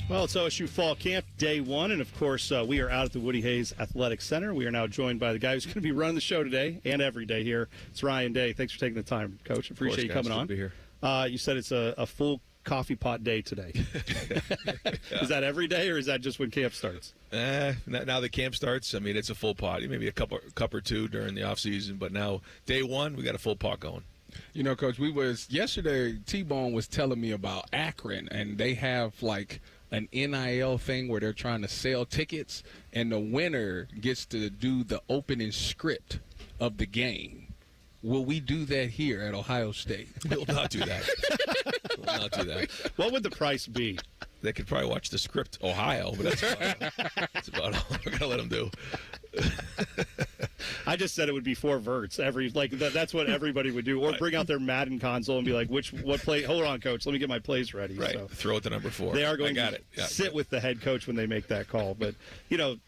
Well, it's OSU Fall Camp, day one, and of course, we are out at the Woody Hayes Athletic Center. We are now joined by the guy who's going to be running the show today and every day here. It's Ryan Day. Thanks for taking the time, Coach. Appreciate you coming on. Good to be here. You said it's a full coffee pot day today. Is that every day, or is that just when camp starts? Now the camp starts, I mean, it's a full pot. Maybe a cup or two during the off season, but now day one, we got a full pot going. You know, Coach, yesterday, T-Bone was telling me about Akron, and they have like an NIL thing where they're trying to sell tickets, and the winner gets to do the opening script of the game. Will we do that here at Ohio State? We'll not do that. What would the price be? They could probably watch the script Ohio, but that's about all we're going to let them do. I just said it would be 4 verts. That's what everybody would do. Or bring out their Madden console and be like, what play? Hold on, Coach. Let me get my plays ready. Right. So throw it to number 4. They are going to sit with the head coach when they make that call. But,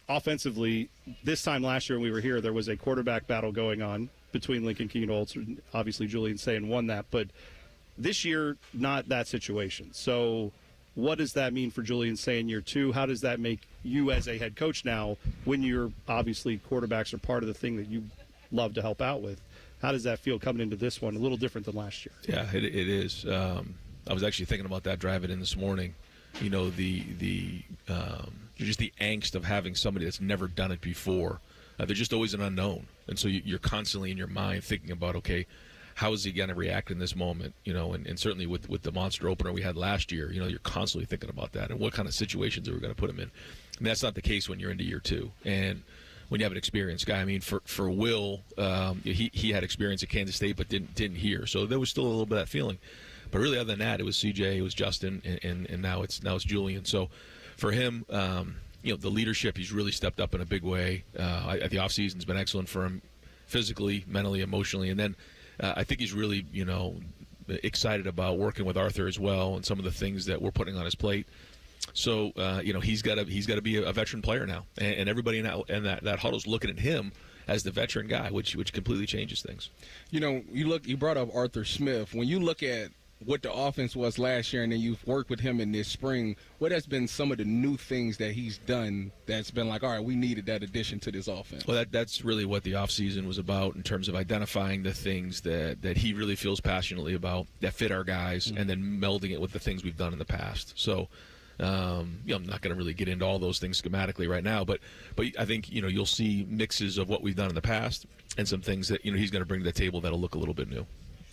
offensively, this time last year when we were here, there was a quarterback battle going on between Lincoln Keenholz. Obviously, Julian Sayin won that. But this year, not that situation. So what does that mean for Julian Sayin year 2? How does that make you as a head coach now, when you're obviously quarterbacks are part of the thing that you love to help out with? How does that feel coming into this one? A little different than last year. Yeah, it is. I was actually thinking about that driving in this morning. You know, the just the angst of having somebody that's never done it before. They're just always an unknown, and so you're constantly in your mind thinking about, okay, how is he going to react in this moment? And certainly with the monster opener we had last year, you're constantly thinking about that and what kind of situations are we going to put him in. And that's not the case when you're into year 2. And when you have an experienced guy, I mean, for Will, he had experience at Kansas State but didn't hear, so there was still a little bit of that feeling. But really, other than that, it was CJ, it was Justin, and now it's Julian. So for him, the leadership, he's really stepped up in a big way. The offseason's been excellent for him, physically, mentally, emotionally, and then I think he's really, excited about working with Arthur as well and some of the things that we're putting on his plate. So, he's got to be a veteran player now, and everybody in that huddle's looking at him as the veteran guy, which completely changes things. You brought up Arthur Smith. When you look at what the offense was last year, and then you've worked with him in this spring, what has been some of the new things that he's done that's been like, all right, we needed that addition to this offense? Well, that's really what the offseason was about in terms of identifying the things that he really feels passionately about that fit our guys, and then melding it with the things we've done in the past. So, I'm not going to really get into all those things schematically right now, but I think you'll see mixes of what we've done in the past and some things that he's going to bring to the table that'll look a little bit new.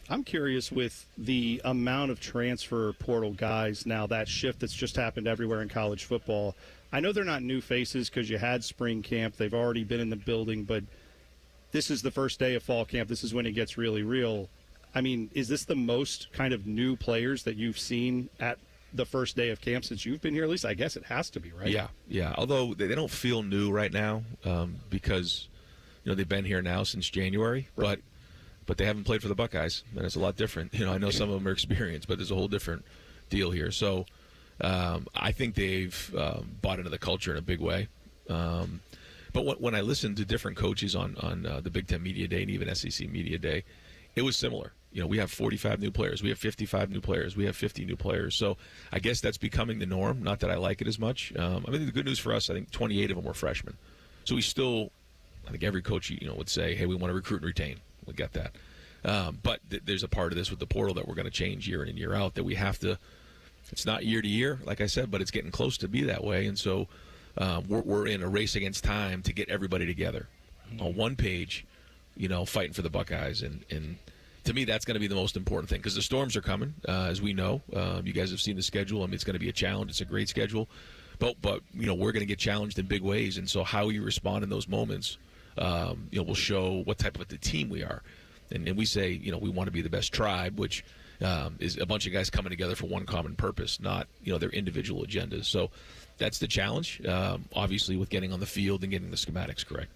I'm curious with the amount of transfer portal guys now, that shift that's just happened everywhere in college football. I know they're not new faces because you had spring camp. They've already been in the building, but this is the first day of fall camp. This is when it gets really real. I mean, is this the most kind of new players that you've seen at the first day of camp since you've been here? At least I guess it has to be, right? Yeah. Although they don't feel new right now because they've been here now since January, right. But they haven't played for the Buckeyes, and it's a lot different. I know some of them are experienced, but there's a whole different deal here. So I think they've bought into the culture in a big way. But when I listened to different coaches on the Big Ten Media Day and even SEC Media Day, it was similar. We have 45 new players. We have 55 new players. We have 50 new players. So I guess that's becoming the norm. Not that I like it as much. I mean, the good news for us, I think 28 of them were freshmen. So we still, I think every coach would say, hey, we want to recruit and retain. We get that. But there's a part of this with the portal that we're going to change year in and year out that we have to. It's not year to year, like I said, but it's getting close to be that way. And so we're in a race against time to get everybody together on one page, fighting for the Buckeyes. And to me, that's going to be the most important thing because the storms are coming, as we know. You guys have seen the schedule. I mean, it's going to be a challenge. It's a great schedule. But we're going to get challenged in big ways. And so how you respond in those moments will show what type of a team we are. And we say, we want to be the best tribe, which is a bunch of guys coming together for one common purpose, not, their individual agendas. So that's the challenge, obviously, with getting on the field and getting the schematics correct.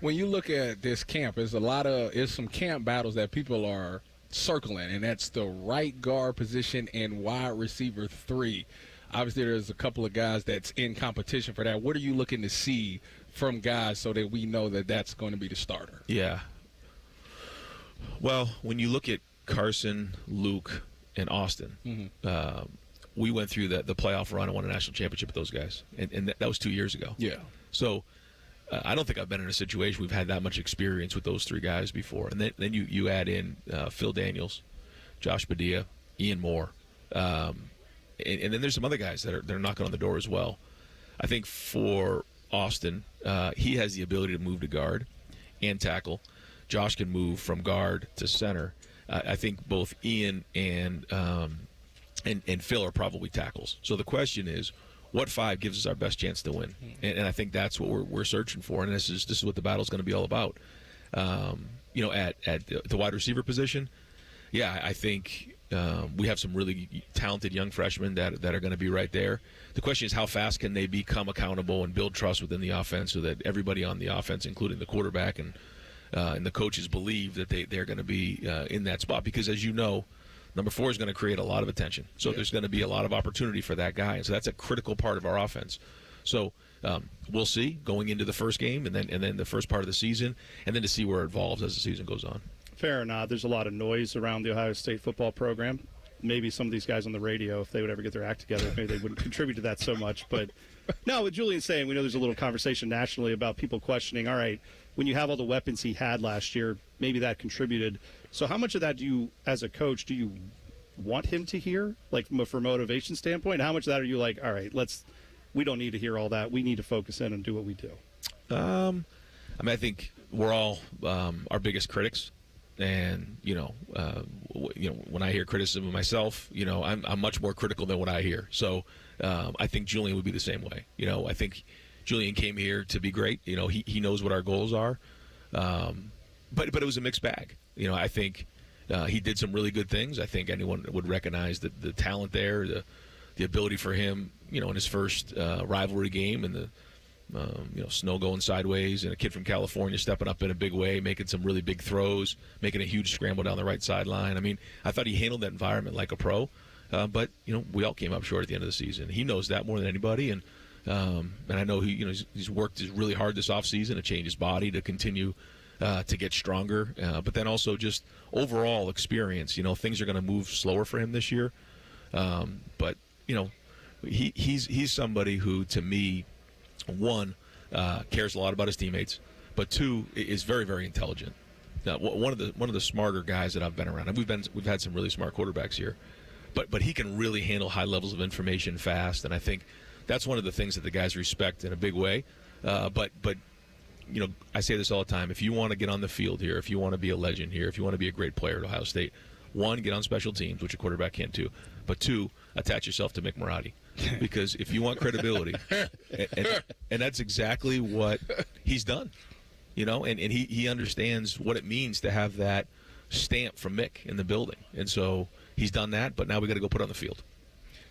When you look at this camp, there's some camp battles that people are circling, and that's the right guard position and wide receiver 3. Obviously, there's a couple of guys that's in competition for that. What are you looking to see from guys so that we know that that's going to be the starter? Yeah. Well, when you look at Carson, Luke, and Austin, we went through the playoff run and won a national championship with those guys, and that was 2 years ago. Yeah. So I don't think I've been in a situation we've had that much experience with those three guys before. And then you add in Phil Daniels, Josh Padilla, Ian Moore, and then there's some other guys that are knocking on the door as well. I think for Austin, he has the ability to move to guard and tackle. Josh can move from guard to center. I think both Ian and Phil are probably tackles. So the question is, what five gives us our best chance to win? And I think that's what we're searching for. And this is what the battle's going to be all about. At the wide receiver position, yeah, I think we have some really talented young freshmen that are going to be right there. The question is, how fast can they become accountable and build trust within the offense so that everybody on the offense, including the quarterback and the coaches, believe that they're going to be in that spot? Because as you know, number 4 is going to create a lot of attention. So there's going to be a lot of opportunity for that guy. And so that's a critical part of our offense. So we'll see going into the first game and then the first part of the season, and then to see where it evolves as the season goes on. Fair or not, there's a lot of noise around the Ohio State football program. Maybe some of these guys on the radio, if they would ever get their act together, maybe they wouldn't contribute to that so much. But no, what Julian's saying, we know there's a little conversation nationally about people questioning, all right, when you have all the weapons he had last year, maybe that contributed. So how much of that do you, as a coach, do you want him to hear, like from a motivation standpoint? How much of that are you like, all right, we don't need to hear all that. We need to focus in and do what we do? I think we're all our biggest critics. And, when I hear criticism of myself, I'm much more critical than what I hear. So I think Julian would be the same way. I think Julian came here to be great. He knows what our goals are. But it was a mixed bag. I think he did some really good things. I think anyone would recognize the talent there, the ability for him, in his first rivalry game and the snow going sideways and a kid from California stepping up in a big way, making some really big throws, making a huge scramble down the right sideline. I mean, I thought he handled that environment like a pro, but we all came up short at the end of the season. He knows that more than anybody, and I know he's worked really hard this offseason to change his body to continue to get stronger, but then also just overall experience. Things are going to move slower for him this year, but he's somebody who, to me, one, cares a lot about his teammates, but two, is very, very intelligent. Now, one of the smarter guys that I've been around. And we've had some really smart quarterbacks here, but he can really handle high levels of information fast, and I think that's one of the things that the guys respect in a big way. But I say this all the time: if you want to get on the field here, if you want to be a legend here, if you want to be a great player at Ohio State, one, get on special teams, which a quarterback can't do, but two, attach yourself to Mick Marotti. Because if you want credibility, and that's exactly what he's done, and he understands what it means to have that stamp from Mick in the building. And so he's done that, but now we got to go put it on the field.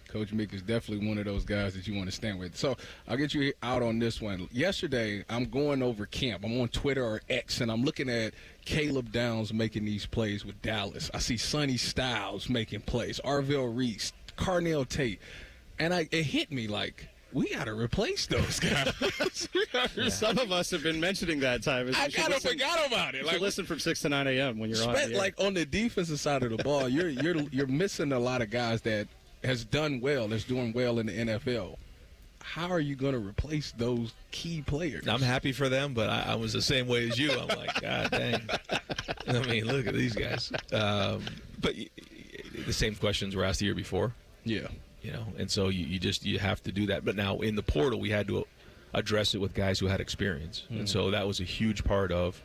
Coach Mick is definitely one of those guys that you want to stand with. So I'll get you out on this one. Yesterday, I'm going over camp. I'm on Twitter or X, and I'm looking at Caleb Downs making these plays with Dallas. I see Sonny Styles making plays, Arvell Reese, Carnell Tate. And it hit me like, we got to replace those guys. Some of us have been mentioning that, Tyvis. I kind of forgot about it. Like, listen from 6 to 9 a.m. when you're on. Like on the defensive side of the ball, you're missing a lot of guys that has done well, that's doing well in the NFL. How are you going to replace those key players? I'm happy for them, but I was the same way as you. I'm like, God dang. I mean, look at these guys. But the same questions were asked the year before. Yeah. And so you have to do that. But now in the portal, we had to address it with guys who had experience. And so that was a huge part of,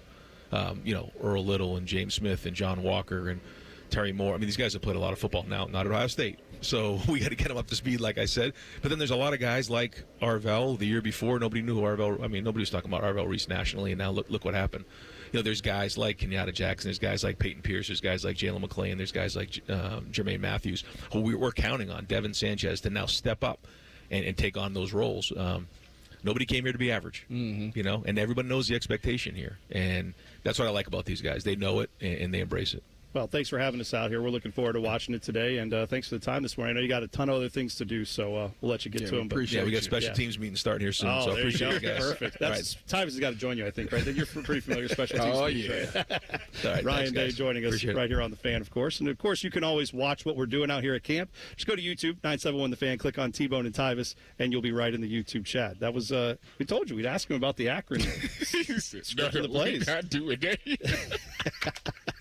Earl Little and James Smith and John Walker and Terry Moore. I mean, these guys have played a lot of football now, not at Ohio State. So we got to get them up to speed, like I said. But then there's a lot of guys like Arvell the year before. Nobody knew who Arvell. I mean, nobody was talking about Arvell Reese nationally, and now look what happened. There's guys like Kenyatta Jackson. There's guys like Peyton Pierce. There's guys like Jalen McClain. There's guys like Jermaine Matthews, who we're counting on, Devin Sanchez, to now step up and take on those roles. Nobody came here to be average, and everybody knows the expectation here. And that's what I like about these guys. They know it, and they embrace it. Well, thanks for having us out here. We're looking forward to watching it today, and thanks for the time this morning. I know you got a ton of other things to do, so we'll let you get to them. We got special teams meeting starting here soon, so I appreciate you guys. Perfect. That's Tyvis has got to join you, I think, right? You're pretty familiar with special teams. Oh, meetings, yeah. right? All right, Ryan Day joining us Appreciate right here on The Fan, of course. And, of course, you can always watch what we're doing out here at camp. Just go to YouTube, 971 The Fan, click on T-Bone and Tyvis, and you'll be right in the YouTube chat. That was, we told you, we'd ask him about the Akron script of the plays. Not doing that.